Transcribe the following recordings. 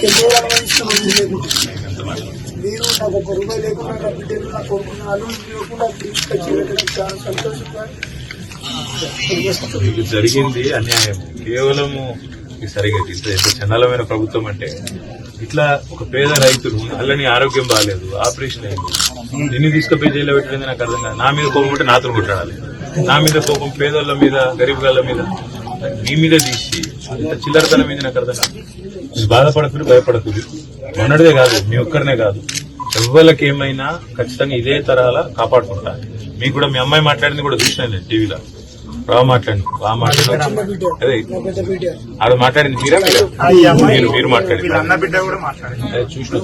నేను నాకు ₹1 లేకుండా నా బిడ్డలు నా కొడుకున్న ఆలోచన చాలా సంతోషంగా జరిగింది అన్యాయం. కేవలము సరిగా ఇంత చండాలమైన ప్రభుత్వం అంటే ఇట్లా ఒక పేద రైతులు అల్లని ఆరోగ్యం బాగాలేదు, ఆపరేషన్ అయింది, నిన్ను తీసుకుపోయి జైల్లో పెట్టింది నాకు అర్థం కాదు. నా మీద కోపం ఉంటే నాతో కొట్టాడాలి, నా మీద కోపం పేదోళ్ళ మీద గరీబ్ గాళ్ళ మీద నీ మీద తీసి ఇంత చిల్లరతనం మీద నాకు అర్థం కాదు. బాధపడకూడదు, భయపడకూడదు. మొన్నటిదే కాదు, మీ ఒక్కరినే కాదు, ఎవ్వరికి ఏమైనా ఖచ్చితంగా ఇదే తరాల కాపాడుకుంటా. మీకు కూడా మీ అమ్మాయి మాట్లాడింది కూడా చూసినా నేను టీవీలో. బాగా మాట్లాడింది, బాగా మాట్లాడింది. అదే అది మాట్లాడింది మీరా మీరు మాట్లాడింది చూసిన.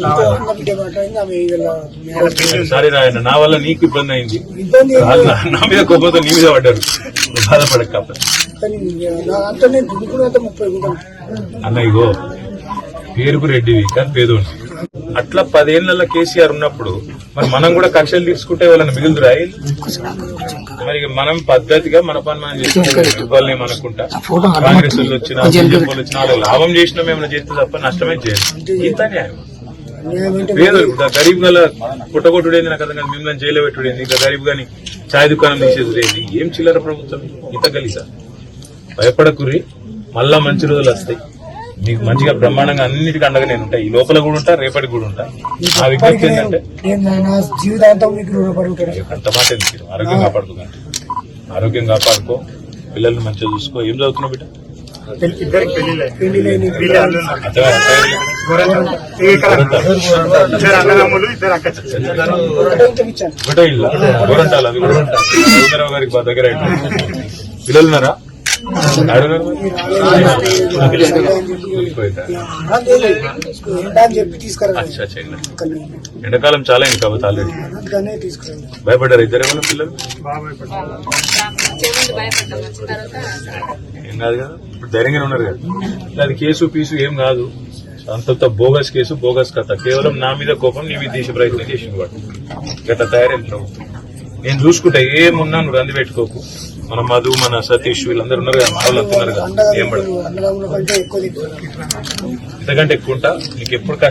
సారీ రాయన్న, నా వల్ల నీకు ఇబ్బంది అయింది, నా మీద కోపంతో నీ మీద పడ్డారు. బాధపడక అన్న, ఇగో పేరుకు రెడ్డివి కానీ పేదోండి. అట్లా 10 ఏళ్ల కేసీఆర్ ఉన్నప్పుడు మరి మనం కూడా కక్షలు తీసుకుంటే వాళ్ళని మిగులుదురా? మరి మనం పద్ధతిగా మన పని మనం చేసుకోవాలి. మనకుంటా కాంగ్రెస్ వాళ్ళు వచ్చినా బీజేపీ వాళ్ళు వచ్చినా వాళ్ళు లాభం చేసినా ఏమైనా చేస్తే తప్ప నష్టమే చేయాలి. ఇంత న్యాయం పేదలు గరీబ్ గల పుట్టగొట్టుడేంది నాకు అర్థం కాదు. మిమ్మల్ని జైలు పెట్టుడేంది, ఇంకా గరీబ్ గాని ఛాయ్ దుకాణం తీసేది ఏం చిల్లర ప్రభుత్వం ఇంత గలీసా? భయపడకుర్రి, మళ్ళా మంచి రోజులు వస్తాయి. మీకు మంచిగా బ్రహ్మాండంగా అన్నిటికీ అండగా నేను ఉంటా. ఈ లోపల కూడా ఉంటా, రేపటికి కూడా ఉంటా. ఆ విజ్ఞప్తి ఏంటంటే అంత మాట ఎందుకు, ఆరోగ్యం కాపాడుకోకండి, ఆరోగ్యం కాపాడుకో, పిల్లల్ని మంచిగా చూసుకో. ఏం చదువుతున్నావు బిడ్డ? ఒకటే ఇల్లు గోరంటాలు, అది కూడా రఘురావు గారికి మా దగ్గర పిల్లలున్నారా? ఎండాకాలం చాలా అయింది కాబట్టి ఆల్రెడీ భయపడ్డారు ఇద్దరేమన్నా పిల్లలు? ఏం కాదు కదా, ఇప్పుడు ధైర్యంగానే ఉన్నారు కదా. అది కేసు పీసు ఏం కాదు, అంత బోగస్ కేసు, బోగస్ కథ. కేవలం నా మీద కోపం, నీ మీద తీసే ప్రయత్నం చేసింది వాడు. గట్లా తయారైన ప్రభుత్వం. నేను చూసుకుంటా, ఏమున్నా నువ్వు రంది పెట్టుకోకు. మన మధు, మన సతీష్ వీళ్ళందరూ ఉన్నారు కదా, మా వాళ్ళంతా ఉన్నారు కదా, ఏం పడదు. ఇంతకంటే ఎక్కువ ఉంటా, నీకు ఎప్పుడు